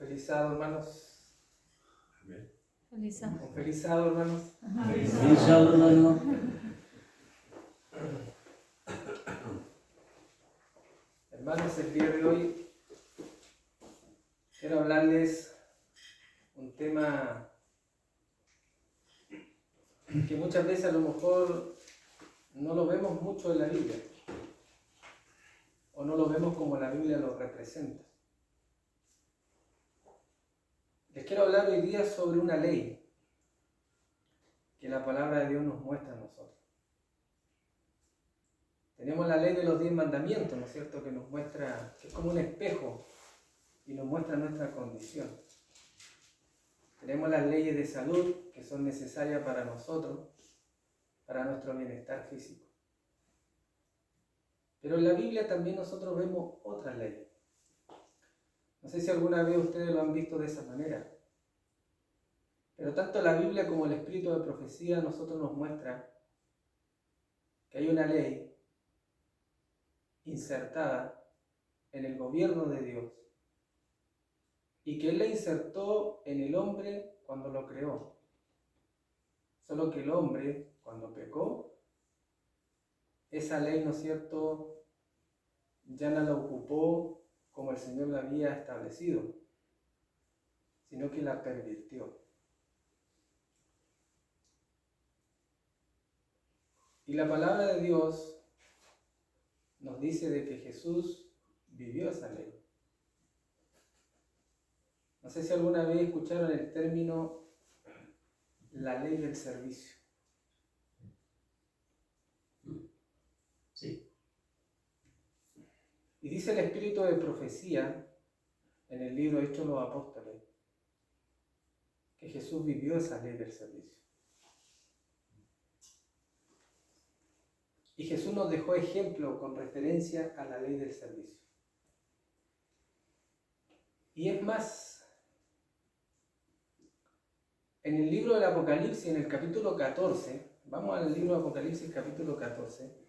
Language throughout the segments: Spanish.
Feliz sábado, hermanos. Amén. Feliz sábado. Un feliz sábado, hermanos. Feliz sábado, hermano. Hermanos, el día de hoy quiero hablarles un tema que muchas veces a lo mejor no lo vemos mucho en la Biblia, o no lo vemos como la Biblia lo representa. Les quiero hablar hoy día sobre una ley que la palabra de Dios nos muestra a nosotros. Tenemos la ley de los 10 mandamientos, ¿no es cierto?, que nos muestra, que es como un espejo y nos muestra nuestra condición. Tenemos las leyes de salud que son necesarias para nosotros, para nuestro bienestar físico. Pero en la Biblia también nosotros vemos otras leyes. No sé si alguna vez ustedes lo han visto de esa manera. Pero tanto la Biblia como el Espíritu de Profecía a nosotros nos muestra que hay una ley insertada en el gobierno de Dios y que Él la insertó en el hombre cuando lo creó. Solo que el hombre, cuando pecó, esa ley, ¿no es cierto?, ya no la ocupó como el Señor la había establecido, sino que la pervirtió. Y la palabra de Dios nos dice de que Jesús vivió esa ley. No sé si alguna vez escucharon el término la ley del servicio. Sí. Y dice el Espíritu de Profecía en el libro Hechos de los Apóstoles que Jesús vivió esa ley del servicio. Y Jesús nos dejó ejemplo con referencia a la ley del servicio. Y es más, en el libro del Apocalipsis, en el capítulo 14, vamos al libro de Apocalipsis capítulo 14,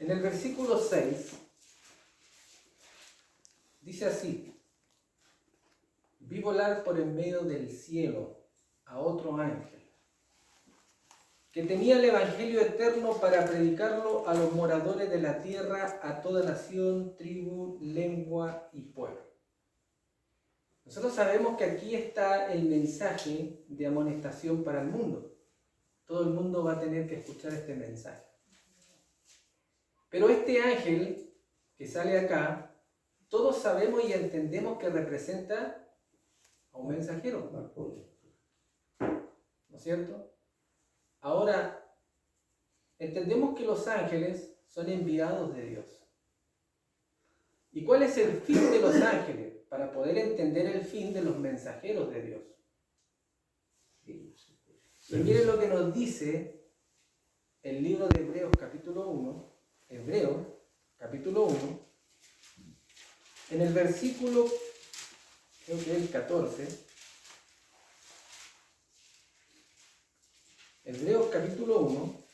en el versículo 6, dice así: vi volar por en medio del cielo a otro ángel, que tenía el evangelio eterno para predicarlo a los moradores de la tierra, a toda nación, tribu, lengua y pueblo. Nosotros sabemos que aquí está el mensaje de amonestación para el mundo. Todo el mundo va a tener que escuchar este mensaje. Pero este ángel que sale acá, todos sabemos y entendemos que representa a un mensajero, ¿no es cierto? Ahora, entendemos que los ángeles son enviados de Dios. ¿Y cuál es el fin de los ángeles? Para poder entender el fin de los mensajeros de Dios. Y miren lo que nos dice el libro de Hebreos capítulo 1, Hebreos capítulo 1, en el versículo, creo que es el 14, Hebreos capítulo 1,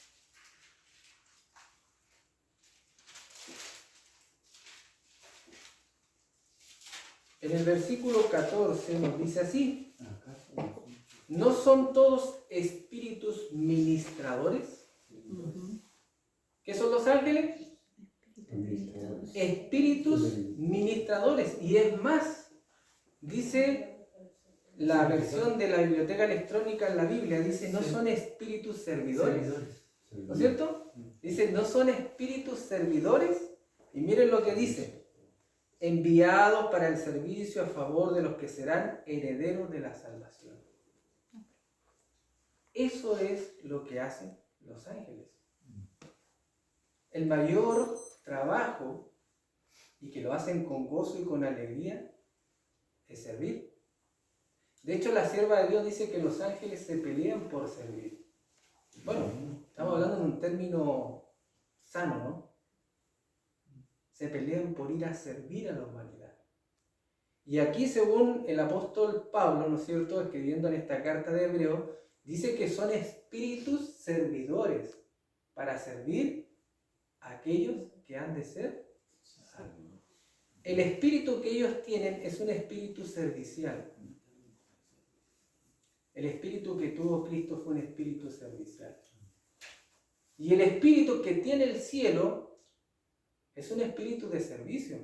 en el versículo 14 nos dice así: ¿no son todos espíritus ministradores? ¿Qué son los ángeles? Espíritus ministradores. Y es más, dice la versión de la biblioteca electrónica en la Biblia, dice no son espíritus servidores. ¿No es cierto? Dice no son espíritus servidores. Y miren lo que dice: enviados para el servicio a favor de los que serán herederos de la salvación. Eso es lo que hacen los ángeles. El mayor trabajo, y que lo hacen con gozo y con alegría, es servir. De hecho, la sierva de Dios dice que los ángeles se pelean por servir. Bueno, estamos hablando de un término sano, ¿no? Se pelean por ir a servir a la humanidad. Y aquí, según el apóstol Pablo, ¿no es cierto?, escribiendo en esta carta de Hebreos, Dice que son espíritus servidores para servir a aquellos que han de ser salvos. El espíritu que ellos tienen es un espíritu servicial. El espíritu que tuvo Cristo fue un espíritu servicial. Y el espíritu que tiene el cielo es un espíritu de servicio.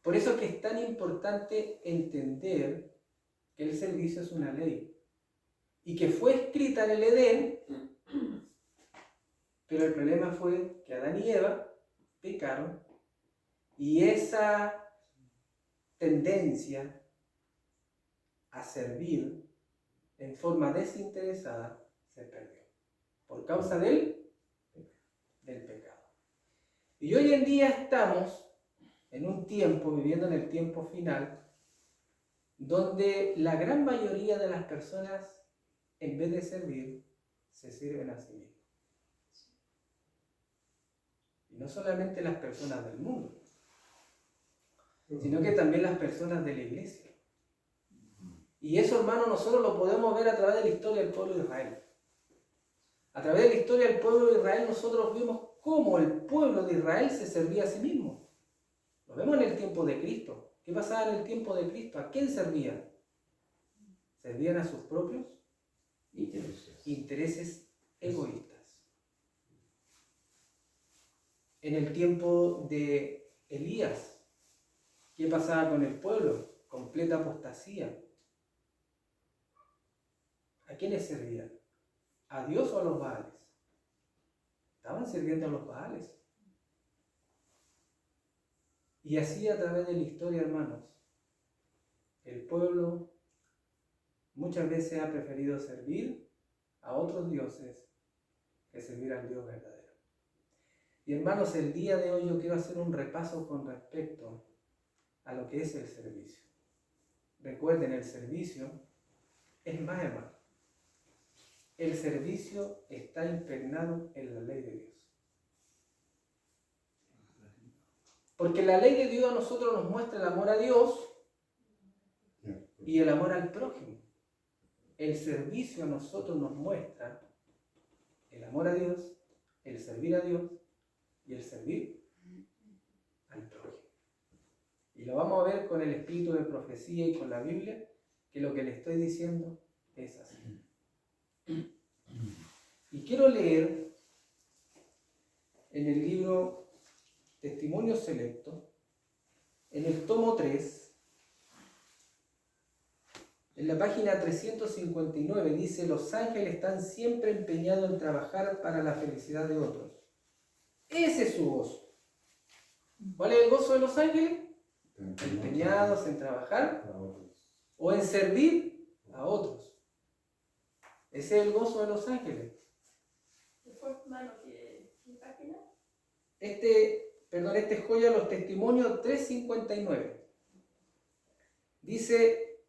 Por eso es que es tan importante entender que el servicio es una ley y que fue escrita en el Edén, pero el problema fue que Adán y Eva pecaron y esa tendencia a servir en forma desinteresada se perdió por causa del pecado. Y hoy en día estamos en un tiempo, viviendo en el tiempo final, donde la gran mayoría de las personas, en vez de servir, se sirven a sí mismos. Y no solamente las personas del mundo, sino que también las personas de la iglesia. Y eso, hermano, nosotros lo podemos ver a través de la historia del pueblo de Israel. A través de la historia del pueblo de Israel nosotros vimos cómo el pueblo de Israel se servía a sí mismo. Lo vemos en el tiempo de Cristo. ¿Qué pasaba en el tiempo de Cristo? ¿A quién servían? Servían a sus propios intereses egoístas. En el tiempo de Elías, ¿qué pasaba con el pueblo? Completa apostasía. ¿A quiénes servían? ¿A Dios o a los Baales? Estaban sirviendo a los Baales. Y así a través de la historia, hermanos, el pueblo muchas veces ha preferido servir a otros dioses que servir al Dios verdadero. Y hermanos, el día de hoy yo quiero hacer un repaso con respecto a lo que es el servicio. Recuerden, el servicio es más, hermano. El servicio está impregnado en la ley de Dios. Porque la ley de Dios a nosotros nos muestra el amor a Dios y el amor al prójimo. El servicio a nosotros nos muestra el amor a Dios, el servir a Dios y el servir al prójimo. Y lo vamos a ver con el espíritu de profecía y con la Biblia, que lo que le estoy diciendo es así. Y quiero leer en el libro Testimonios Selectos, en el tomo 3, en la página 359, dice: los ángeles están siempre empeñados en trabajar para la felicidad de otros. Ese es su gozo. ¿Cuál es el gozo de los ángeles? Empeñados en trabajar o en servir a otros. Ese es el gozo de los ángeles. ¿Qué página? Este es joya, los testimonios 359. Dice: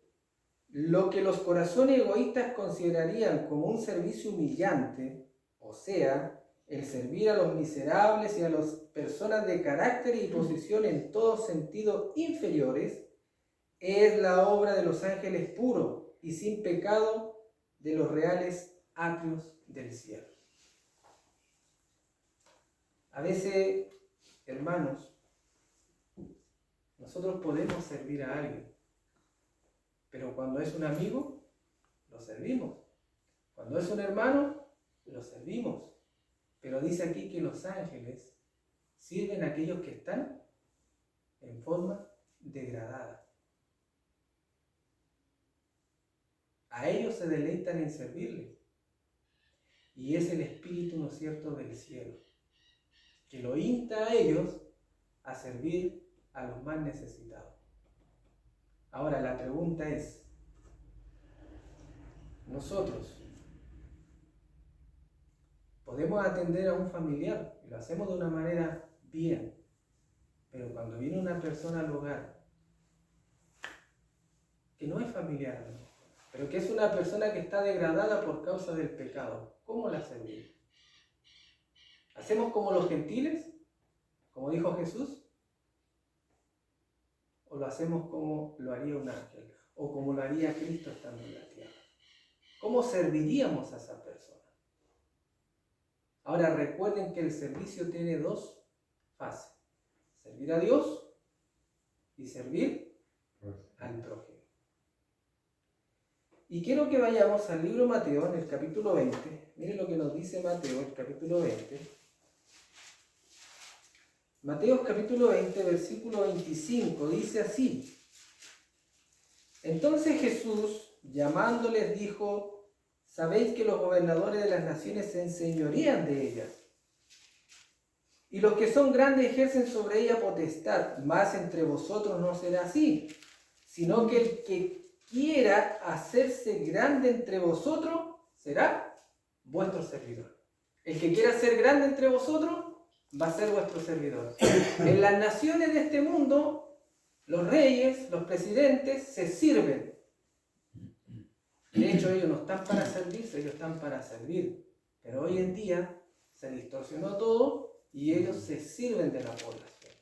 lo que los corazones egoístas considerarían como un servicio humillante, o sea, el servir a los miserables y a las personas de carácter y posición en todo sentido inferiores, es la obra de los ángeles puros y sin pecado de los reales atrios del cielo. A veces, hermanos, nosotros podemos servir a alguien, pero cuando es un amigo, lo servimos. Cuando es un hermano, lo servimos. Pero dice aquí que los ángeles sirven a aquellos que están en forma degradada. A ellos se deleitan en servirle. Y es el espíritu, ¿no es cierto?, del cielo, que lo insta a ellos a servir a los más necesitados. Ahora la pregunta es, nosotros podemos atender a un familiar y lo hacemos de una manera bien, pero cuando viene una persona al hogar que no es familiar, pero que es una persona que está degradada por causa del pecado, ¿cómo la servimos? ¿Hacemos como los gentiles, como dijo Jesús? ¿O lo hacemos como lo haría un ángel? ¿O como lo haría Cristo estando en la tierra? ¿Cómo serviríamos a esa persona? Ahora recuerden que el servicio tiene dos fases. Servir a Dios y servir al prójimo. Y quiero que vayamos al libro de Mateo, en el capítulo 20. Miren lo que nos dice Mateo, el capítulo 20. Mateo capítulo 20, versículo 25, dice así. Entonces Jesús, llamándoles, dijo: sabéis que los gobernadores de las naciones se enseñorean de ellas, y los que son grandes ejercen sobre ella potestad, mas entre vosotros no será así, sino que el que quiera hacerse grande entre vosotros será vuestro servidor. El que quiera ser grande entre vosotros va a ser vuestro servidor. En las naciones de este mundo, los reyes, los presidentes se sirven. De hecho, ellos no están para servirse, ellos están para servir. Pero hoy en día se distorsionó todo y ellos se sirven de la población.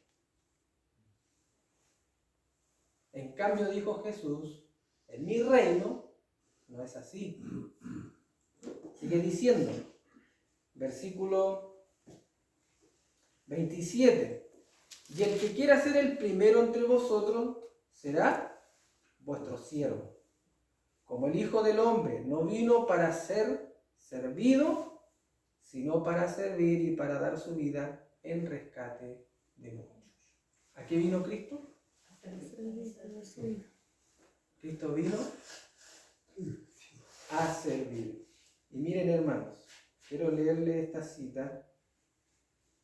En cambio, dijo Jesús, en mi reino no es así. Sigue diciendo, versículo 27. Y el que quiera ser el primero entre vosotros será vuestro siervo. Como el Hijo del Hombre no vino para ser servido, sino para servir y para dar su vida en rescate de muchos. ¿A qué vino Cristo? Cristo vino a servir. Y miren, hermanos, quiero leerle esta cita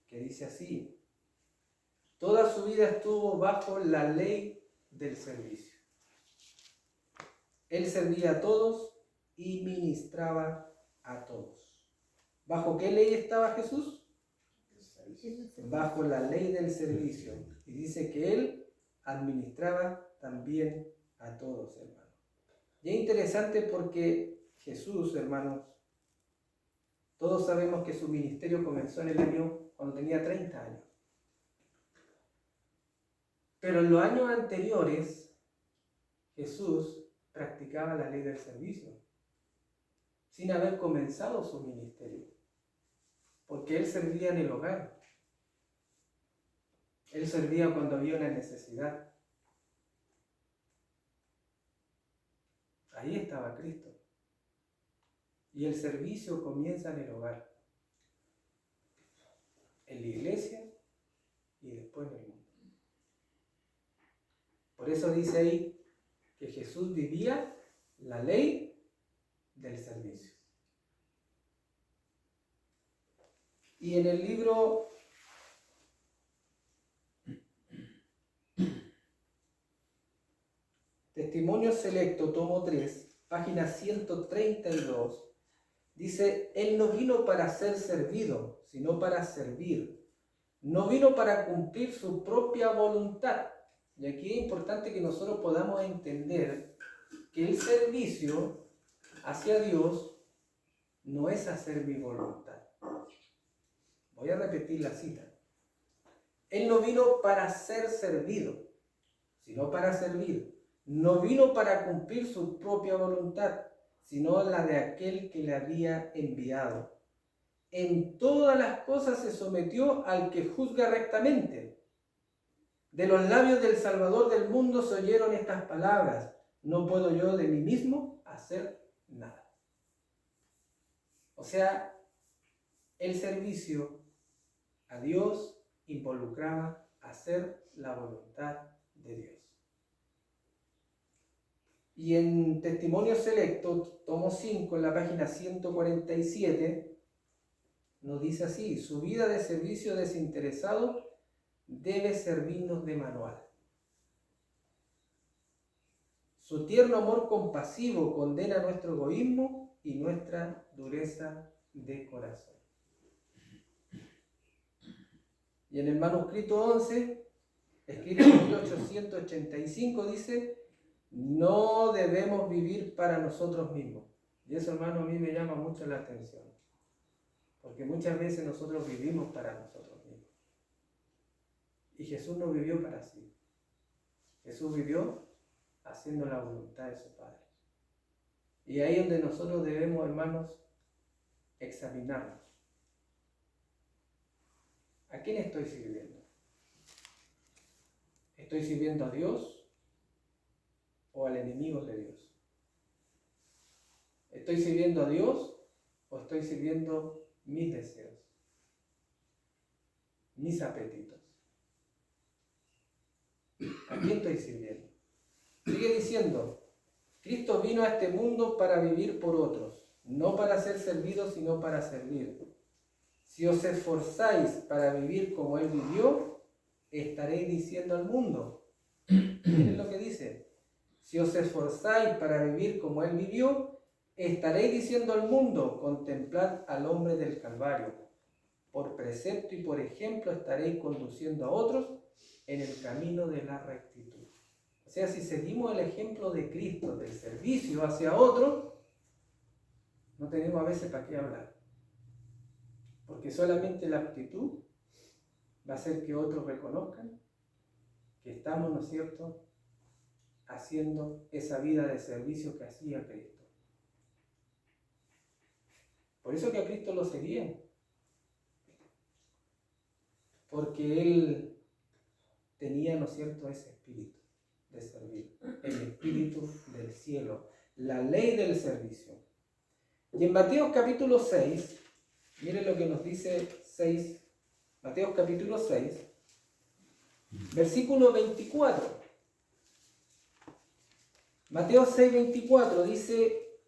que dice así: toda su vida estuvo bajo la ley del servicio. Él servía a todos y ministraba a todos. ¿Bajo qué ley estaba Jesús? Bajo la ley del servicio. Y dice que Él administraba también a todos, hermanos. Y es interesante porque Jesús, hermanos, todos sabemos que su ministerio comenzó en el año cuando tenía 30 años. Pero en los años anteriores, Jesús practicaba la ley del servicio, sin haber comenzado su ministerio, porque Él servía en el hogar. Él servía cuando había una necesidad. Ahí estaba Cristo. Y el servicio comienza en el hogar, en la iglesia y después en el mundo. Por eso dice ahí que Jesús vivía la ley del servicio. Y en el libro Testimonio Selecto, tomo 3, página 132, dice: Él no vino para ser servido, sino para servir. No vino para cumplir su propia voluntad. Y aquí es importante que nosotros podamos entender que el servicio hacia Dios no es hacer mi voluntad. Voy a repetir la cita. Él no vino para ser servido, sino para servir. No vino para cumplir su propia voluntad, sino la de aquel que le había enviado. En todas las cosas se sometió al que juzga rectamente. De los labios del Salvador del mundo se oyeron estas palabras: no puedo yo de mí mismo hacer nada. O sea, el servicio a Dios involucraba hacer la voluntad de Dios. Y en Testimonio Selecto, tomo 5, en la página 147, nos dice así: su vida de servicio desinteresado debe servirnos de manual. Su tierno amor compasivo condena nuestro egoísmo y nuestra dureza de corazón. Y en el manuscrito 11, escrito en 1885, dice: no debemos vivir para nosotros mismos. Y eso, hermano, a mí me llama mucho la atención, porque muchas veces nosotros vivimos para nosotros mismos. Y Jesús no vivió para sí. Jesús vivió haciendo la voluntad de su Padre. Y ahí es donde nosotros debemos, hermanos, examinarnos. ¿A quién estoy sirviendo? ¿Estoy sirviendo a Dios o al enemigo de Dios? ¿Estoy sirviendo a Dios o estoy sirviendo mis deseos, mis apetitos? ¿A quién estoy sirviendo? Sigue diciendo, Cristo vino a este mundo para vivir por otros, no para ser servido, sino para servir. Si os esforzáis para vivir como Él vivió, estaréis diciendo al mundo. Miren lo que dice. Si os esforzáis para vivir como Él vivió, estaréis diciendo al mundo, contemplad al hombre del Calvario. Por precepto y por ejemplo estaréis conduciendo a otros en el camino de la rectitud. O sea, si seguimos el ejemplo de Cristo, del servicio hacia otros, no tenemos a veces para qué hablar. Porque solamente la actitud va a hacer que otros reconozcan que estamos, ¿no es cierto?, haciendo esa vida de servicio que hacía Cristo. Por eso que a Cristo lo seguían. Porque Él tenía, ¿no es cierto?, ese espíritu de servir, el espíritu del cielo, la ley del servicio. Y en Mateo capítulo 6, miren lo que nos dice Mateo capítulo 6, versículo 24. Mateo 6, 24 dice,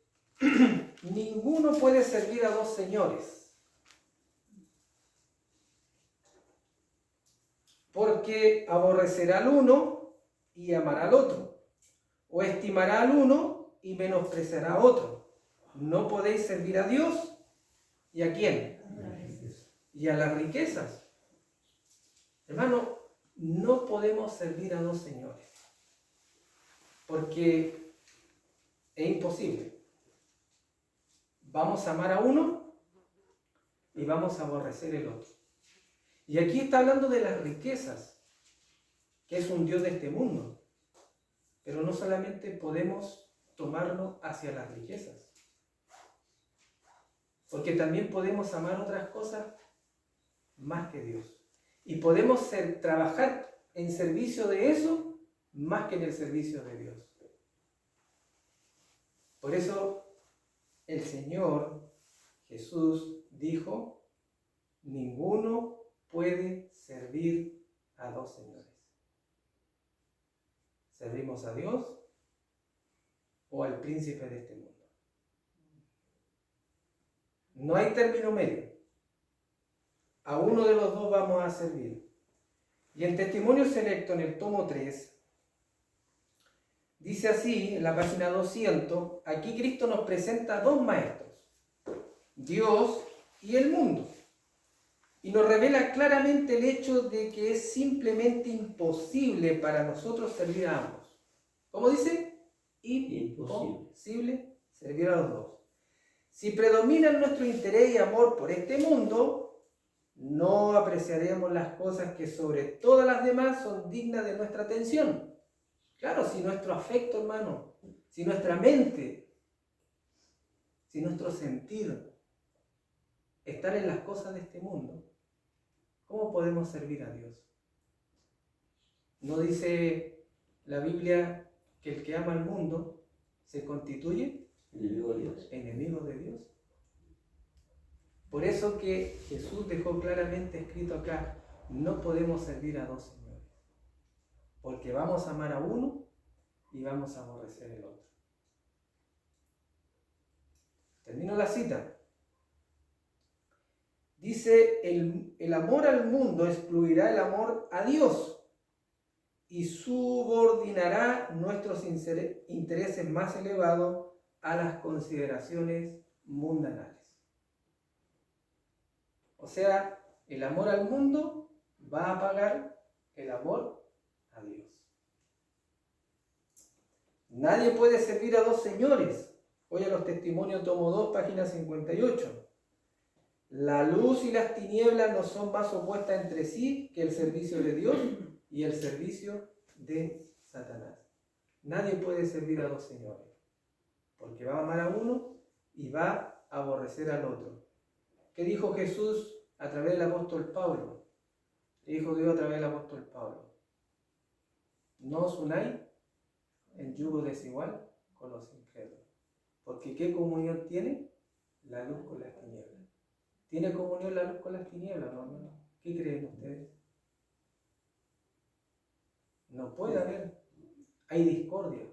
ninguno puede servir a dos señores, porque aborrecerá al uno y amará al otro, o estimará al uno y menospreciará a otro. No podéis servir a Dios, ¿y a quién? Y a las riquezas. Hermano, no podemos servir a dos señores, porque es imposible. Vamos a amar a uno y vamos a aborrecer el otro. Y aquí está hablando de las riquezas, que es un Dios de este mundo. Pero no solamente podemos tomarlo hacia las riquezas, porque también podemos amar otras cosas más que Dios. Y podemos trabajar en servicio de eso más que en el servicio de Dios. Por eso el Señor Jesús dijo, ninguno puede servir a dos señores. ¿Servimos a Dios o al príncipe de este mundo? No hay término medio. A uno de los dos vamos a servir. Y en Testimonio Selecto, en el tomo 3, dice así, en la página 200, aquí Cristo nos presenta dos maestros, Dios y el mundo. Y nos revela claramente el hecho de que es simplemente imposible para nosotros servir a ambos. ¿Cómo dice? Imposible servir a los dos. Si predominan nuestro interés y amor por este mundo, no apreciaremos las cosas que sobre todas las demás son dignas de nuestra atención. Claro, si nuestro afecto, hermano, si nuestra mente, si nuestro sentir están en las cosas de este mundo, ¿cómo podemos servir a Dios? ¿No dice la Biblia que el que ama al mundo se constituye enemigo de Dios? Enemigo de Dios. Por eso que Jesús dejó claramente escrito acá, no podemos servir a dos señores, porque vamos a amar a uno y vamos a aborrecer el otro. Termino la cita. Dice, el amor al mundo excluirá el amor a Dios y subordinará nuestros intereses más elevados a las consideraciones mundanales. O sea, el amor al mundo va a apagar el amor a Dios. Nadie puede servir a dos señores. Hoy a los Testimonios, tomo 2, página 58. La luz y las tinieblas no son más opuestas entre sí que el servicio de Dios y el servicio de Satanás. Nadie puede servir a dos señores. porque va a amar a uno y va a aborrecer al otro. ¿Qué dijo Jesús a través del apóstol Pablo? ¿Qué dijo Dios a través del apóstol Pablo? No os unáis en yugo desigual con los incrédulos. Porque ¿qué comunión tiene la luz con las tinieblas? ¿Tiene comunión la luz con las tinieblas, no? ¿Qué creen ustedes? No puede haber. Hay discordia.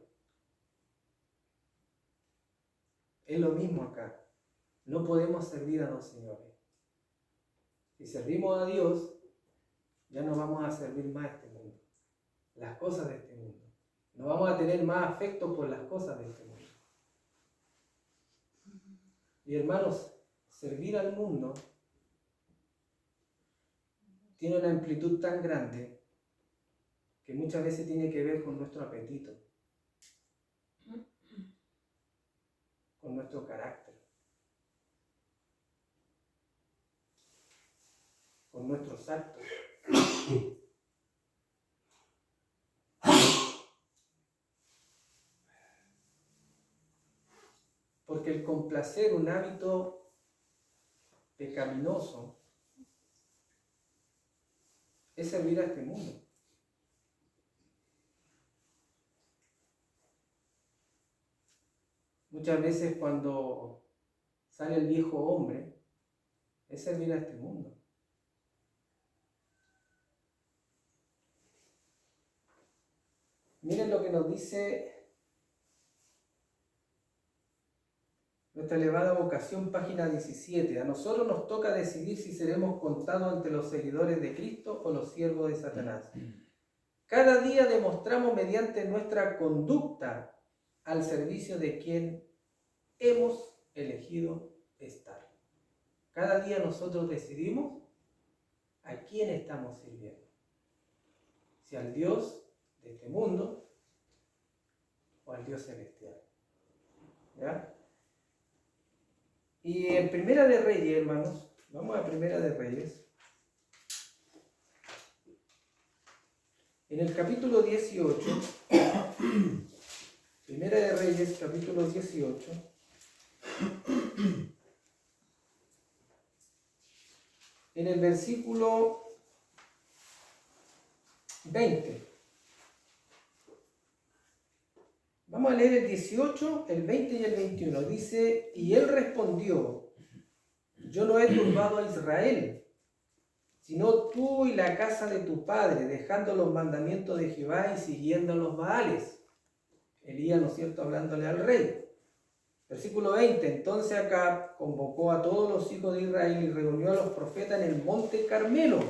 Es lo mismo acá. No podemos servir a dos señores. Si servimos a Dios, ya no vamos a servir más a este mundo, las cosas de este mundo. No vamos a tener más afecto por las cosas de este mundo. Y hermanos, servir al mundo tiene una amplitud tan grande que muchas veces tiene que ver con nuestro apetito, con nuestro carácter, con nuestros actos. Porque el complacer un hábito pecaminoso es servir a este mundo. Muchas veces cuando sale el viejo hombre, es servir a este mundo. Miren lo que nos dice nuestra elevada vocación, página 17. A nosotros nos toca decidir si seremos contados entre los seguidores de Cristo o los siervos de Satanás. Cada día demostramos mediante nuestra conducta al servicio de quien hemos elegido estar. Cada día nosotros decidimos a quién estamos sirviendo. Si al Dios de este mundo o al Dios celestial. ¿Ya? Y en Primera de Reyes, hermanos, vamos a Primera de Reyes. En el capítulo 18, Primera de Reyes, capítulo 18, en el versículo 20. Vamos a leer el 18, el 20 y el 21. Dice, y él respondió, yo no he turbado a Israel, sino tú y la casa de tu padre, dejando los mandamientos de Jehová y siguiendo los Baales. Elías, ¿no es cierto?, hablándole al rey. Versículo 20, entonces Acab convocó a todos los hijos de Israel y reunió a los profetas en el monte Carmelo.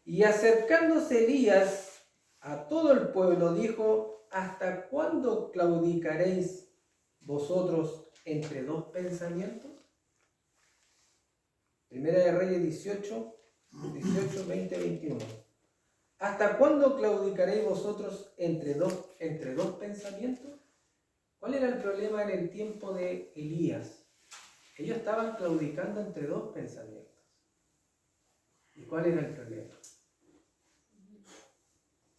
Y acercándose Elías a todo el pueblo, dijo, ¿hasta cuándo claudicaréis vosotros entre dos pensamientos? Primera de Reyes 18, 20, 21. ¿Hasta cuándo claudicaréis vosotros entre dos pensamientos? ¿Cuál era el problema en el tiempo de Elías? Ellos estaban claudicando entre dos pensamientos. ¿Y cuál era el problema?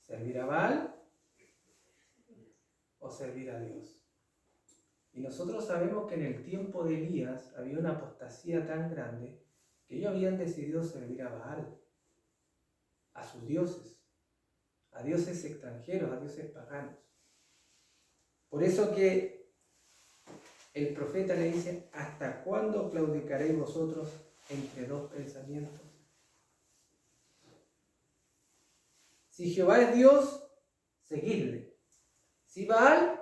¿Servir a Baal o servir a Dios? Y nosotros sabemos que en el tiempo de Elías había una apostasía tan grande que ellos habían decidido servir a Baal, a sus dioses, a dioses extranjeros, a dioses paganos. Por eso que el profeta le dice, ¿hasta cuándo claudicaréis vosotros entre dos pensamientos? Si Jehová es Dios, seguidle. Si Baal,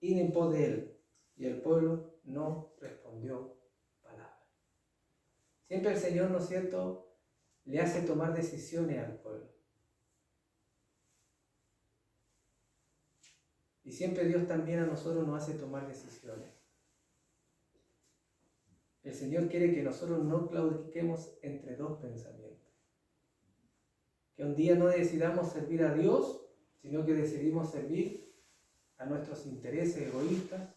id en pos de él. Y el pueblo no respondió palabra. Siempre el Señor, ¿no es cierto?, le hace tomar decisiones al pueblo. Y siempre Dios también a nosotros nos hace tomar decisiones. El Señor quiere que nosotros no claudiquemos entre dos pensamientos. Que un día no decidamos servir a Dios, sino que decidimos servir a nuestros intereses egoístas,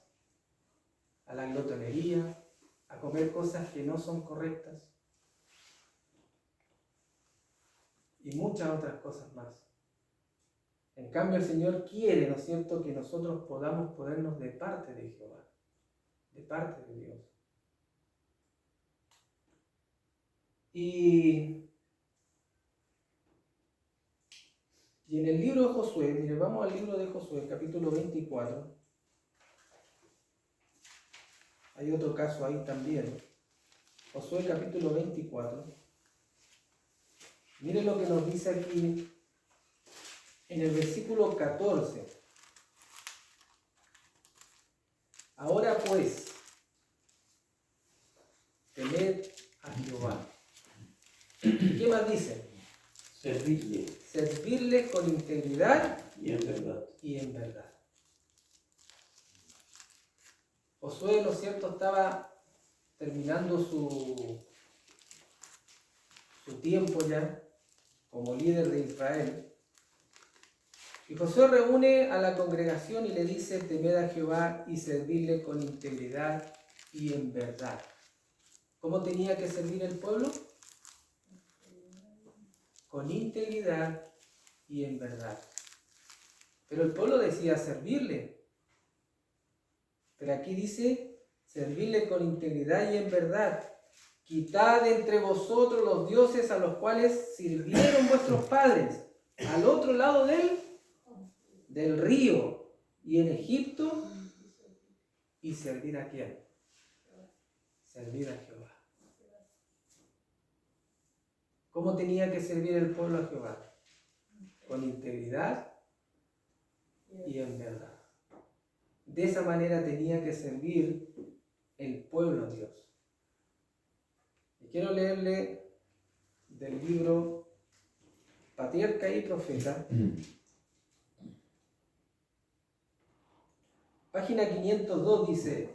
a la glotonería, a comer cosas que no son correctas y muchas otras cosas más. En En cambio, el Señor quiere, ¿no es cierto?, que nosotros podamos ponernos de parte de Jehová, de parte de Dios. Y en el libro de Josué, mire, vamos al libro de Josué, capítulo 24. Hay otro caso ahí también. Josué, capítulo 24. Mire lo que nos dice aquí en el versículo 14. Ahora pues, temed a Jehová. ¿Y qué más dice? Servirle Servirle con integridad y en verdad. y en verdad. Josué, lo cierto, estaba terminando su tiempo ya como líder de Israel. Y Josué reúne a la congregación y le dice: temed a Jehová y servirle con integridad y en verdad. ¿Cómo tenía que servir el pueblo? Con integridad y en verdad. Pero el pueblo decía servirle. Pero aquí dice servirle con integridad y en verdad. Quitad entre vosotros los dioses a los cuales sirvieron vuestros padres al otro lado del río y en Egipto, y servir a quién? Servir a Jehová. ¿Cómo tenía que servir el pueblo a Jehová? Con integridad y en verdad. De esa manera tenía que servir el pueblo a Dios. Y quiero leerle del libro Patriarca y Profeta, página 502, dice: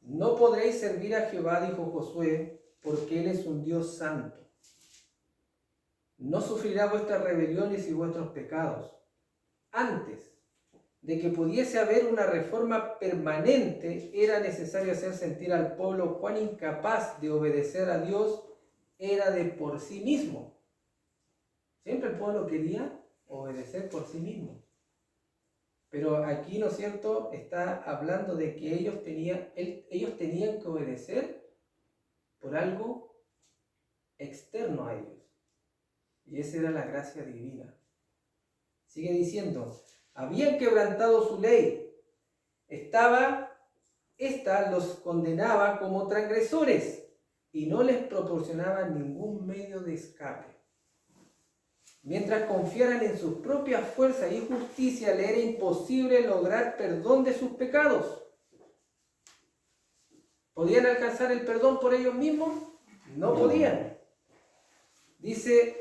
no podréis servir a Jehová, dijo Josué, porque Él es un Dios santo. No sufrirá vuestras rebeliones y vuestros pecados. Antes de que pudiese haber una reforma permanente, era necesario hacer sentir al pueblo cuán incapaz de obedecer a Dios era de por sí mismo. Siempre el pueblo quería obedecer por sí mismo. Pero aquí, ¿no es cierto?, está hablando de que ellos tenían que obedecer por algo externo a ellos. Y esa era la gracia divina. Sigue diciendo: habían quebrantado su ley. Esta los condenaba como transgresores y no les proporcionaba ningún medio de escape. Mientras confiaran en sus propias fuerzas y justicia, le era imposible lograr perdón de sus pecados. ¿Podían alcanzar el perdón por ellos mismos? No podían. Dice: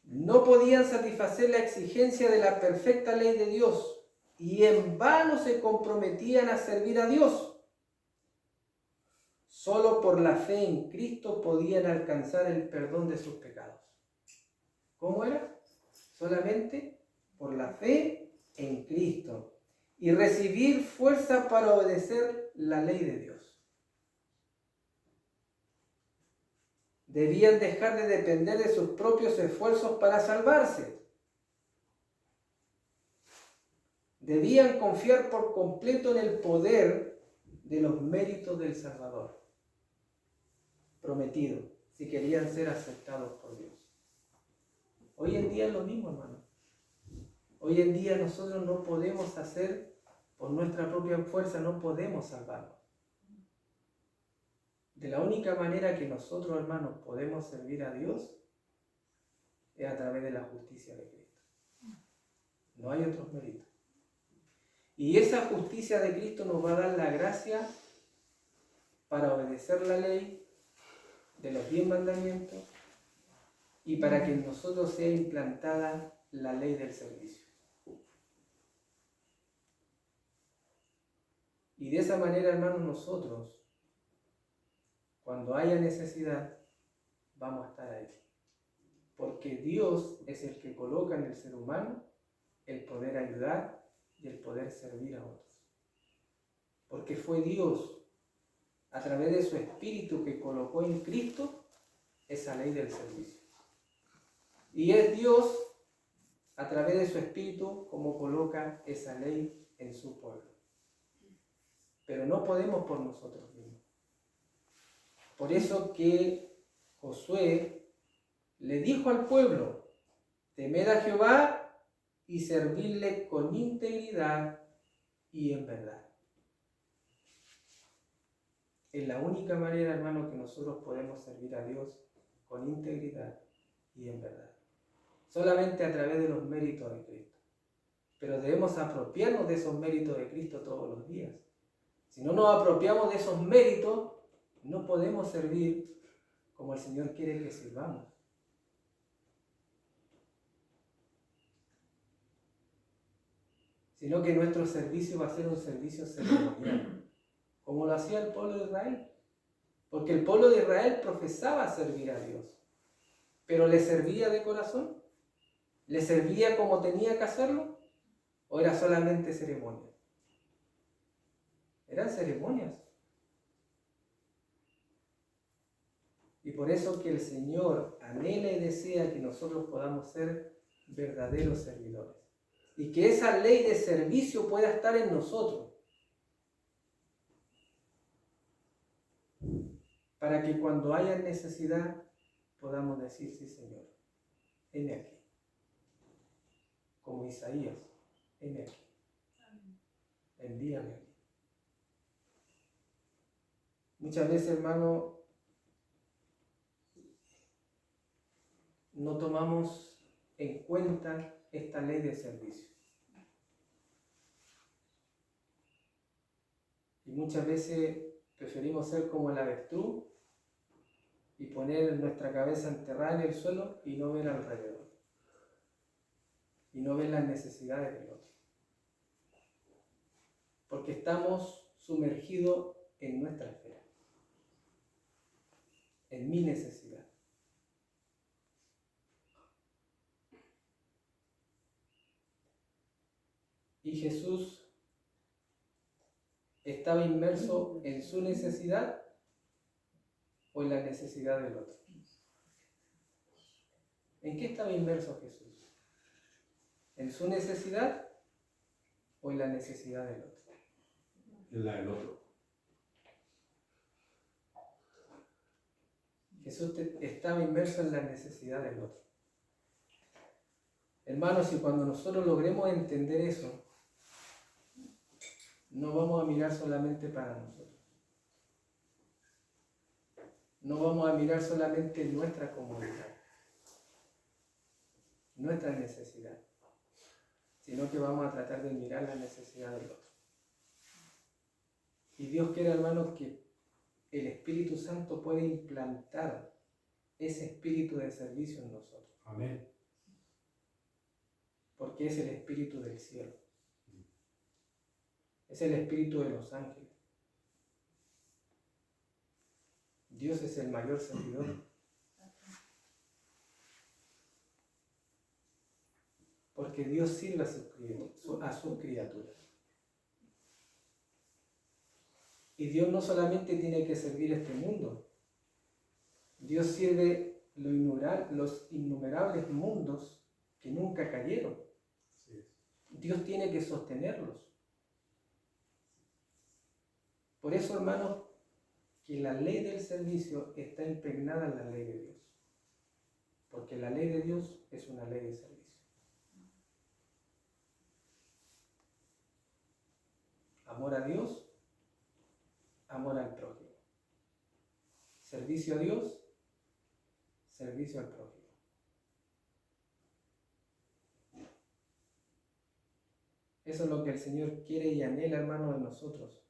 no podían satisfacer la exigencia de la perfecta ley de Dios y en vano se comprometían a servir a Dios. Solo por la fe en Cristo podían alcanzar el perdón de sus pecados. ¿Cómo era? Solamente por la fe en Cristo y recibir fuerza para obedecer la ley de Dios. Debían dejar de depender de sus propios esfuerzos para salvarse. Debían confiar por completo en el poder de los méritos del Salvador prometido, si querían ser aceptados por Dios. Hoy en día es lo mismo, hermano. Hoy en día nosotros no podemos hacer por nuestra propia fuerza, no podemos salvarnos. De la única manera que nosotros, hermanos, podemos servir a Dios es a través de la justicia de Cristo. No hay otros méritos. Y esa justicia de Cristo nos va a dar la gracia para obedecer la ley de los 10 mandamientos y para que en nosotros sea implantada la ley del servicio. Y de esa manera, hermanos, nosotros, cuando haya necesidad, vamos a estar ahí. Porque Dios es el que coloca en el ser humano el poder ayudar y el poder servir a otros. Porque fue Dios, a través de su Espíritu, que colocó en Cristo esa ley del servicio. Y es Dios a través de su Espíritu, como coloca esa ley en su pueblo. Pero no podemos por nosotros mismos. Por eso que Josué le dijo al pueblo: temed a Jehová y servidle con integridad y en verdad. Es la única manera, hermano, que nosotros podemos servir a Dios con integridad y en verdad. Solamente a través de los méritos de Cristo. Pero debemos apropiarnos de esos méritos de Cristo todos los días. Si no nos apropiamos de esos méritos, no podemos servir como el Señor quiere que sirvamos. Sino que nuestro servicio va a ser un servicio ceremonial, como lo hacía el pueblo de Israel. Porque el pueblo de Israel profesaba servir a Dios, pero ¿le servía de corazón? ¿Le servía como tenía que hacerlo? ¿O era solamente ceremonia? Eran ceremonias. Y por eso que el Señor anhela y desea que nosotros podamos ser verdaderos servidores. Y que esa ley de servicio pueda estar en nosotros. Para que cuando haya necesidad podamos decir: sí, Señor, heme aquí. Como Isaías, heme aquí. Envíame aquí. Muchas veces, hermano, no tomamos en cuenta esta ley de servicio. Y muchas veces preferimos ser como el avestruz y poner nuestra cabeza enterrada en el suelo y no ver alrededor. Y no ver las necesidades del otro. Porque estamos sumergidos en nuestra esfera. En mi necesidad. Y Jesús estaba inmerso en su necesidad o en la necesidad del otro. ¿En qué estaba inmerso Jesús? ¿En su necesidad o en la necesidad del otro? En la del otro. Jesús estaba inmerso en la necesidad del otro. Hermanos, y cuando nosotros logremos entender eso, no vamos a mirar solamente para nosotros. No vamos a mirar solamente nuestra comodidad, nuestra necesidad, sino que vamos a tratar de mirar la necesidad del otro. Y Dios quiere, hermanos, que el Espíritu Santo pueda implantar ese espíritu de servicio en nosotros. Amén. Porque es el espíritu del cielo. Es el espíritu de los ángeles. Dios es el mayor servidor. Porque Dios sirve a sus criaturas. Y Dios no solamente tiene que servir este mundo. Dios sirve los innumerables mundos que nunca cayeron. Dios tiene que sostenerlos. Por eso, hermanos, que la ley del servicio está impregnada en la ley de Dios. Porque la ley de Dios es una ley de servicio. Amor a Dios, amor al prójimo. Servicio a Dios, servicio al prójimo. Eso es lo que el Señor quiere y anhela, hermanos, en nosotros.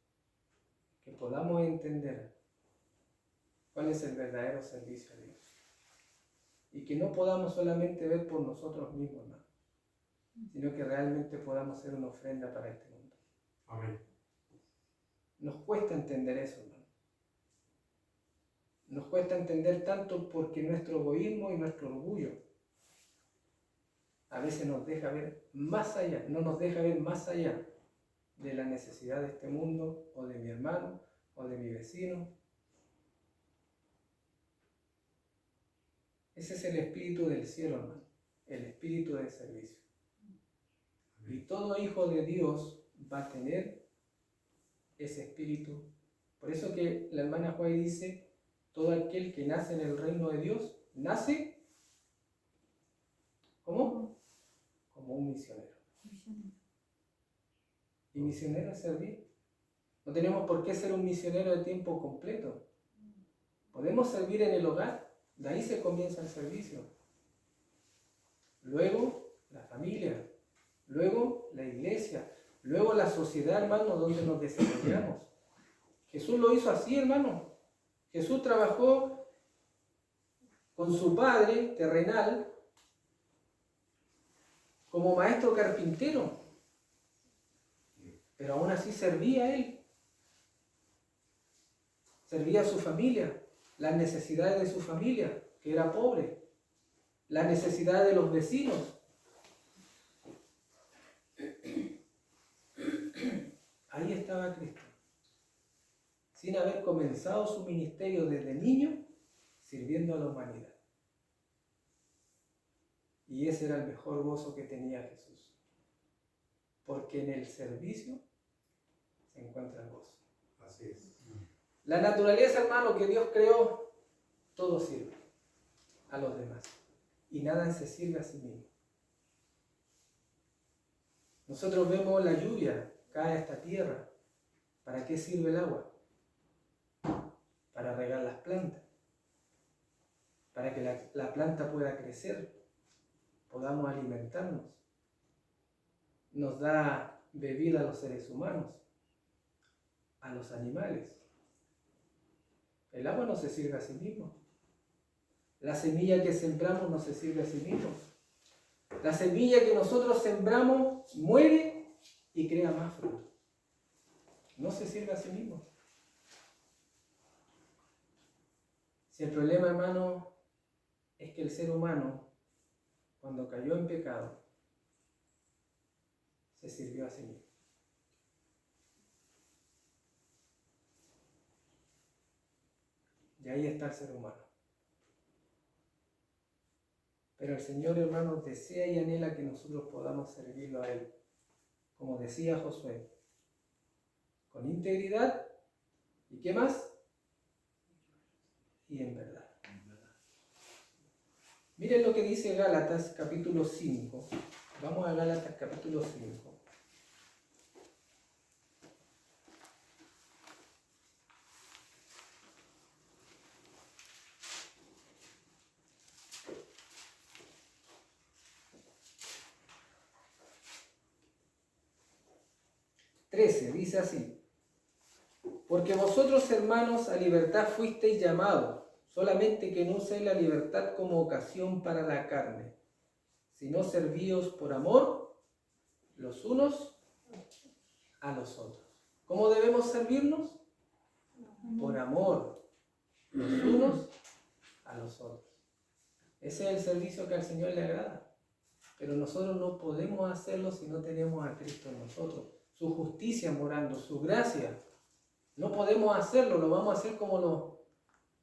Que podamos entender cuál es el verdadero servicio a Dios. Y que no podamos solamente ver por nosotros mismos, hermano, sino que realmente podamos ser una ofrenda para este mundo. Amén. Nos cuesta entender eso, hermano. Nos cuesta entender tanto porque nuestro egoísmo y nuestro orgullo a veces nos deja ver más allá, no nos deja ver más allá de la necesidad de este mundo, o de mi hermano, o de mi vecino. Ese es el espíritu del cielo, hermano, el espíritu de servicio. Y todo hijo de Dios va a tener ese espíritu. Por eso que la hermana Juárez dice, todo aquel que nace en el reino de Dios, nace, ¿cómo? Como un misionero. Y misionero es servir. No tenemos por qué ser un misionero de tiempo completo. Podemos servir en el hogar, de ahí se comienza el servicio. Luego, la familia, luego la iglesia, luego la sociedad, hermano, donde nos desarrollamos. Jesús lo hizo así, hermano. Jesús trabajó con su padre terrenal como maestro carpintero, pero aún así servía a él. Servía a su familia, las necesidades de su familia, que era pobre, las necesidades de los vecinos. Ahí estaba Cristo, sin haber comenzado su ministerio desde niño, sirviendo a la humanidad. Y ese era el mejor gozo que tenía Jesús, porque en el servicio se encuentra el gozo. Así es. La naturaleza, hermano, que Dios creó, todo sirve a los demás y nada se sirve a sí mismo. Nosotros vemos la lluvia, cae a esta tierra. ¿Para qué sirve el agua? Para regar las plantas, para que la planta pueda crecer, podamos alimentarnos. Nos da bebida a los seres humanos, a los animales. El agua no se sirve a sí mismo. La semilla que sembramos no se sirve a sí mismo. La semilla que nosotros sembramos muere y crea más fruto. No se sirve a sí mismo. Si el problema, hermano, es que el ser humano, cuando cayó en pecado, se sirvió a sí mismo. Y ahí está el ser humano. Pero el Señor, hermanos, desea y anhela que nosotros podamos servirlo a Él. Como decía Josué, con integridad, ¿y qué más? Y en verdad. Miren lo que dice Gálatas capítulo 5. Vamos a Gálatas capítulo 5. Dice así: porque vosotros, hermanos, a libertad fuisteis llamados, solamente que no uséis la libertad como ocasión para la carne, sino servíos por amor los unos a los otros. ¿Cómo debemos servirnos? Por amor los unos a los otros. Ese es el servicio que al Señor le agrada. Pero nosotros no podemos hacerlo si no tenemos a Cristo en nosotros. Su justicia morando, su gracia. No podemos hacerlo, lo vamos a hacer como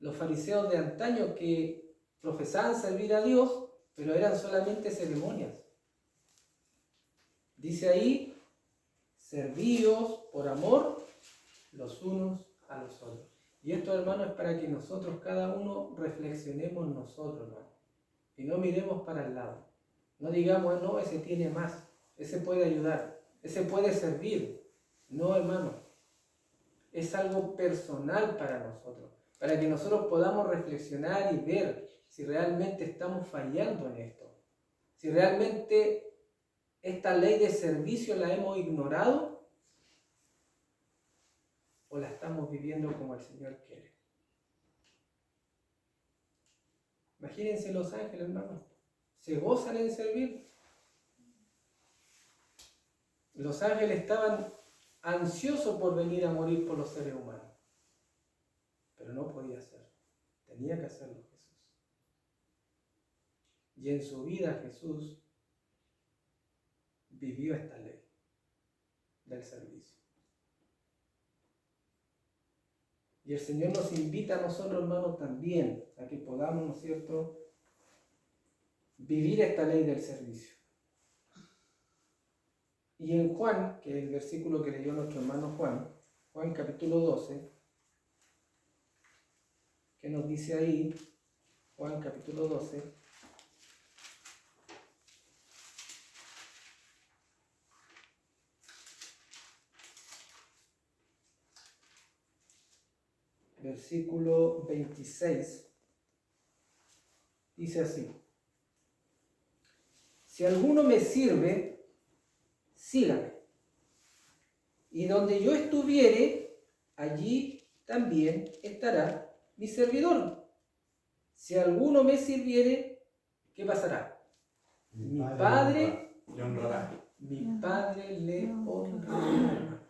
los fariseos de antaño que profesaban servir a Dios, pero eran solamente ceremonias. Dice ahí, servíos por amor los unos a los otros. Y esto, hermano, es para que nosotros, cada uno, reflexionemos nosotros, hermano, y no miremos para el lado. No digamos, no, ese tiene más, ese puede ayudar, ese puede servir. No, hermano. Es algo personal para nosotros, para que nosotros podamos reflexionar y ver si realmente estamos fallando en esto. Si realmente esta ley de servicio la hemos ignorado o la estamos viviendo como el Señor quiere. Imagínense los ángeles, hermanos. Se gozan en servir. Los ángeles estaban ansiosos por venir a morir por los seres humanos. Pero no podía hacerlo. Tenía que hacerlo Jesús. Y en su vida Jesús vivió esta ley del servicio. Y el Señor nos invita a nosotros, hermanos, también a que podamos, ¿no es cierto?, vivir esta ley del servicio. Y en Juan, que es el versículo que leyó nuestro hermano Juan capítulo 12, ¿qué nos dice ahí? Juan capítulo 12. Versículo 26. Dice así: si alguno me sirve, sígame. Y donde yo estuviere, allí también estará mi servidor. Si alguno me sirviere, ¿qué pasará? Mi Padre le honrará. Mi Padre le honrará.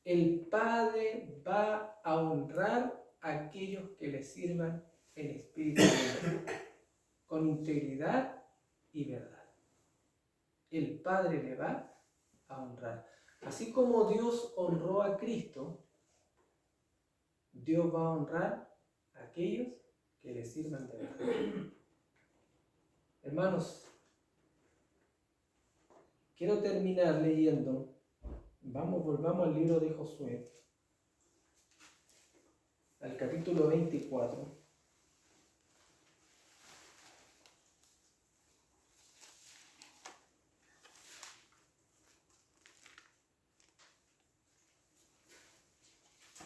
El Padre va a honrar a aquellos que le sirvan en espíritu y en verdad, con integridad y verdad. El Padre le va a honrar. Así como Dios honró a Cristo, Dios va a honrar a aquellos que le sirvan de verdad. Hermanos, quiero terminar leyendo. Volvamos al libro de Josué, al capítulo 24.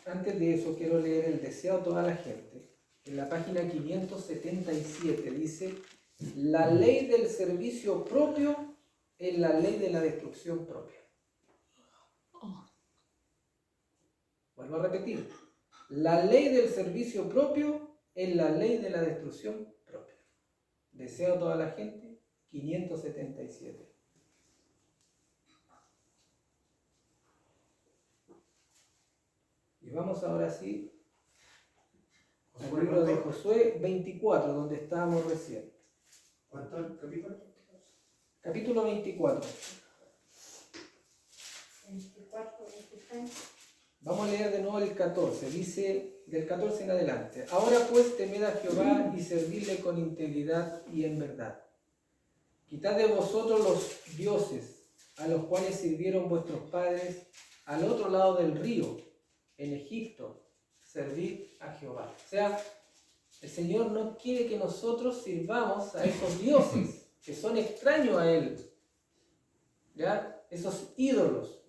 Antes de eso, quiero leer el deseo a toda la gente. En la página 577 dice: la ley del servicio propio es la ley de la destrucción propia. Vuelvo a repetir. La ley del servicio propio es la ley de la destrucción propia. Deseo a toda la gente, 577. Y vamos ahora sí al libro de Josué 24, donde estábamos recién. ¿Cuánto el capítulo? Capítulo 24. 24, 26. Vamos a leer de nuevo el 14. Dice del 14 en adelante: ahora pues temed a Jehová y servidle con integridad y en verdad. Quitad de vosotros los dioses a los cuales sirvieron vuestros padres al otro lado del río, en Egipto. Servid a Jehová. O sea, el Señor no quiere que nosotros sirvamos a esos dioses que son extraños a Él, ¿ya? Esos ídolos.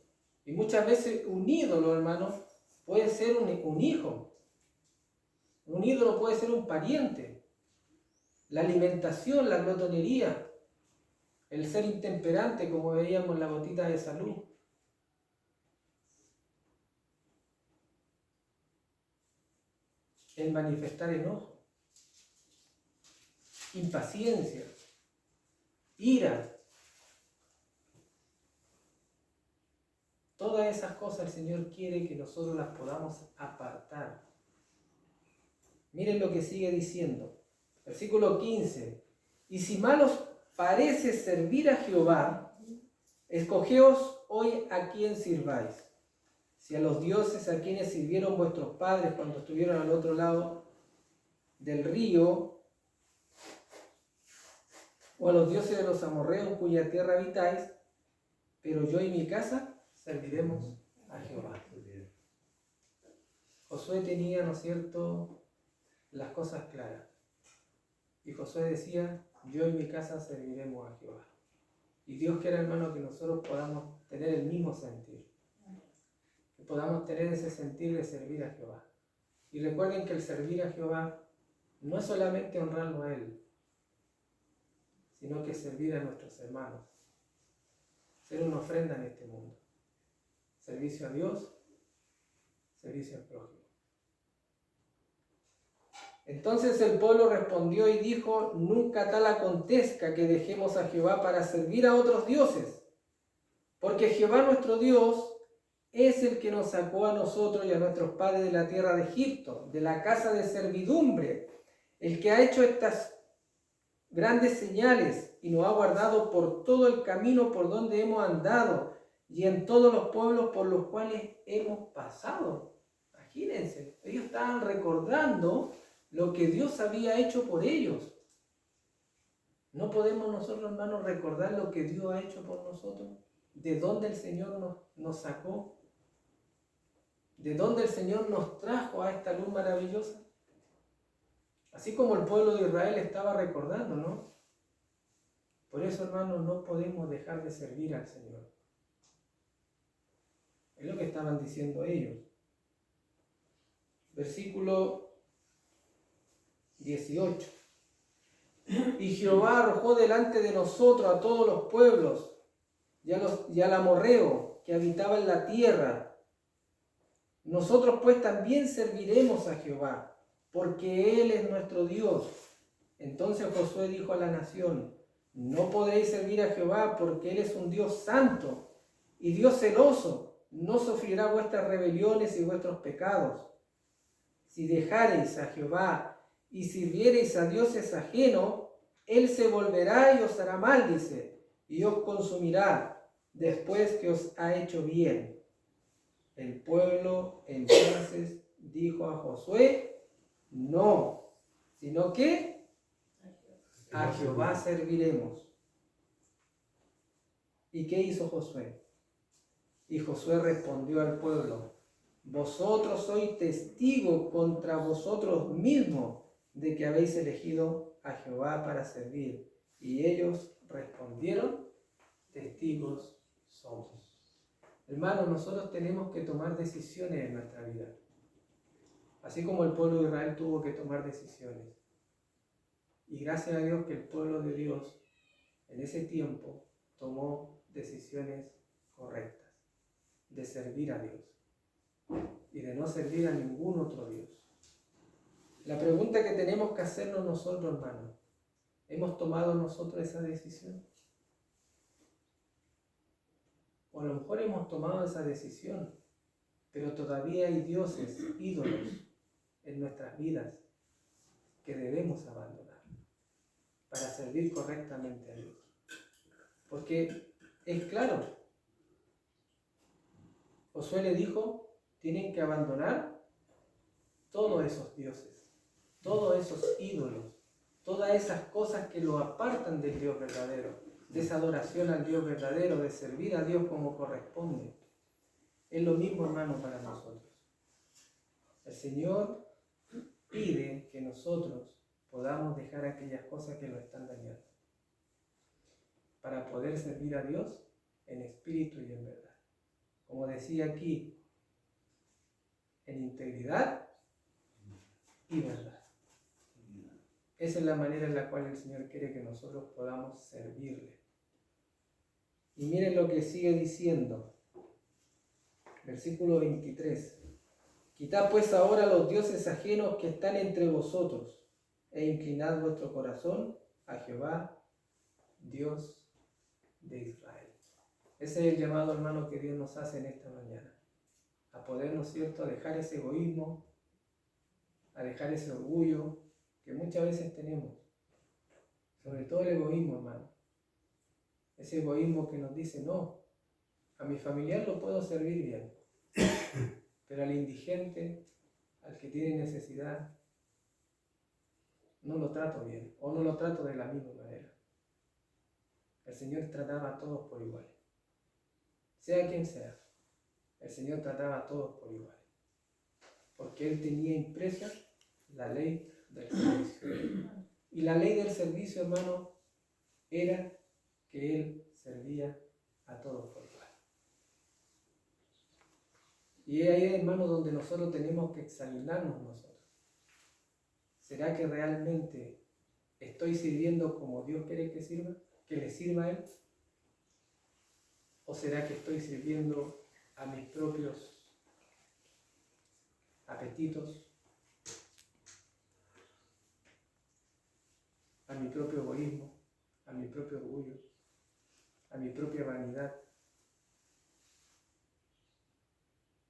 Y muchas veces un ídolo, hermano, puede ser un hijo. Un ídolo puede ser un pariente. La alimentación, la glotonería, el ser intemperante, como veíamos en la gotita de salud. El manifestar enojo, impaciencia, ira. Todas esas cosas el Señor quiere que nosotros las podamos apartar. Miren lo que sigue diciendo. Versículo 15. Y si mal os parece servir a Jehová, escogeos hoy a quién sirváis. Si a los dioses a quienes sirvieron vuestros padres cuando estuvieron al otro lado del río, o a los dioses de los amorreos cuya tierra habitáis, pero yo y mi casa serviremos a Jehová. Josué tenía, ¿no es cierto?, las cosas claras. Y Josué decía: yo y mi casa serviremos a Jehová. Y Dios quiere, hermano, que nosotros podamos tener el mismo sentir. Que podamos tener ese sentir de servir a Jehová. Y recuerden que el servir a Jehová no es solamente honrarlo a Él, sino que servir a nuestros hermanos. Ser una ofrenda en este mundo. Servicio a Dios, servicio al prójimo. Entonces el pueblo respondió y dijo: nunca tal acontezca que dejemos a Jehová para servir a otros dioses, porque Jehová nuestro Dios es el que nos sacó a nosotros y a nuestros padres de la tierra de Egipto, de la casa de servidumbre, el que ha hecho estas grandes señales y nos ha guardado por todo el camino por donde hemos andado y en todos los pueblos por los cuales hemos pasado. Imagínense, ellos estaban recordando lo que Dios había hecho por ellos. ¿No podemos nosotros, hermanos, recordar lo que Dios ha hecho por nosotros? de dónde el Señor nos sacó, de dónde el Señor nos trajo a esta luz maravillosa. Así como el pueblo de Israel estaba recordando, ¿no? Por eso, hermanos, no podemos dejar de servir al Señor. Es lo que estaban diciendo ellos. Versículo 18. Y Jehová arrojó delante de nosotros a todos los pueblos y al amorreo que habitaba en la tierra. Nosotros pues también serviremos a Jehová, porque Él es nuestro Dios. Entonces Josué dijo a la nación: no podréis servir a Jehová, porque Él es un Dios santo y Dios celoso. No sufrirá vuestras rebeliones y vuestros pecados. Si dejareis a Jehová y sirviereis a dioses ajenos, Él se volverá y os hará mal, dice, y os consumirá después que os ha hecho bien. El pueblo entonces dijo a Josué: no, sino que a Jehová serviremos. ¿Y qué hizo Josué? Y Josué respondió al pueblo: vosotros sois testigos contra vosotros mismos de que habéis elegido a Jehová para servir. Y ellos respondieron: testigos somos. Hermanos, nosotros tenemos que tomar decisiones en nuestra vida. Así como el pueblo de Israel tuvo que tomar decisiones. Y gracias a Dios que el pueblo de Dios en ese tiempo tomó decisiones correctas. De servir a Dios. Y de no servir a ningún otro Dios. La pregunta que tenemos que hacernos nosotros, hermanos: ¿hemos tomado nosotros esa decisión? O a lo mejor hemos tomado esa decisión, pero todavía hay dioses, ídolos en nuestras vidas que debemos abandonar para servir correctamente a Dios. Porque es claro, Josué le dijo: tienen que abandonar todos esos dioses, todos esos ídolos, todas esas cosas que lo apartan del Dios verdadero, de esa adoración al Dios verdadero, de servir a Dios como corresponde. Es lo mismo, hermano, para nosotros. El Señor pide que nosotros podamos dejar aquellas cosas que nos están dañando para poder servir a Dios en espíritu y en verdad. Como decía aquí, en integridad y verdad. Esa es la manera en la cual el Señor quiere que nosotros podamos servirle. Y miren lo que sigue diciendo. Versículo 23. Quitad pues ahora los dioses ajenos que están entre vosotros, e inclinad vuestro corazón a Jehová, Dios de Israel. Ese es el llamado, hermano, que Dios nos hace en esta mañana. A poder, ¿no es cierto?, a dejar ese egoísmo, a dejar ese orgullo que muchas veces tenemos. Sobre todo el egoísmo, hermano. Ese egoísmo que nos dice: no, a mi familiar lo puedo servir bien, pero al indigente, al que tiene necesidad, no lo trato bien, o no lo trato de la misma manera. El Señor trataba a todos por igual. Sea quien sea, el Señor trataba a todos por igual. Porque Él tenía impresa la ley del servicio. Y la ley del servicio, hermano, era que Él servía a todos por igual. Y es ahí, hermano, donde nosotros tenemos que examinarnos nosotros. ¿Será que realmente estoy sirviendo como Dios quiere que sirva? ¿Que le sirva a Él? ¿O será que estoy sirviendo a mis propios apetitos, a mi propio egoísmo, a mi propio orgullo, a mi propia vanidad?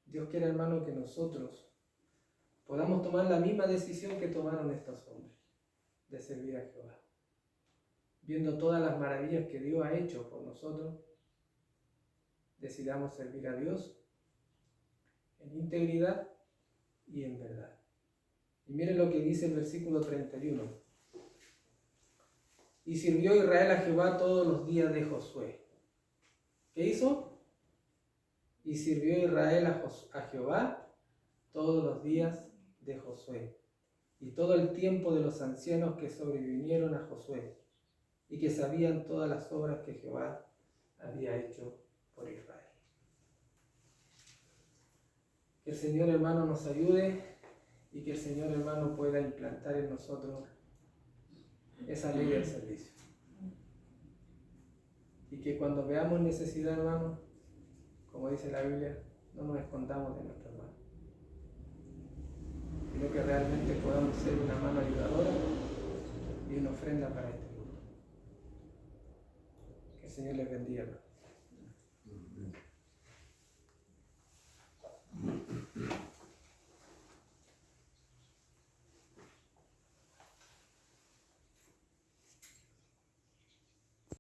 Dios quiere, hermano, que nosotros podamos tomar la misma decisión que tomaron estos hombres, de servir a Jehová. Viendo todas las maravillas que Dios ha hecho por nosotros, decidamos servir a Dios en integridad y en verdad. Y miren lo que dice el versículo 31. Y sirvió Israel a Jehová todos los días de Josué, ¿Qué hizo? Y sirvió Israel a Jehová todos los días de Josué y todo el tiempo de los ancianos que sobrevinieron a Josué y que sabían todas las obras que Jehová había hecho por Israel. Que el Señor, hermano, nos ayude y que el Señor, hermano, pueda implantar en nosotros esa ley del servicio. Y que cuando veamos necesidad, hermano, como dice la Biblia, no nos escondamos de nuestro hermano, sino que realmente podamos ser una mano ayudadora y una ofrenda para este mundo. Que el Señor les bendiga, hermano.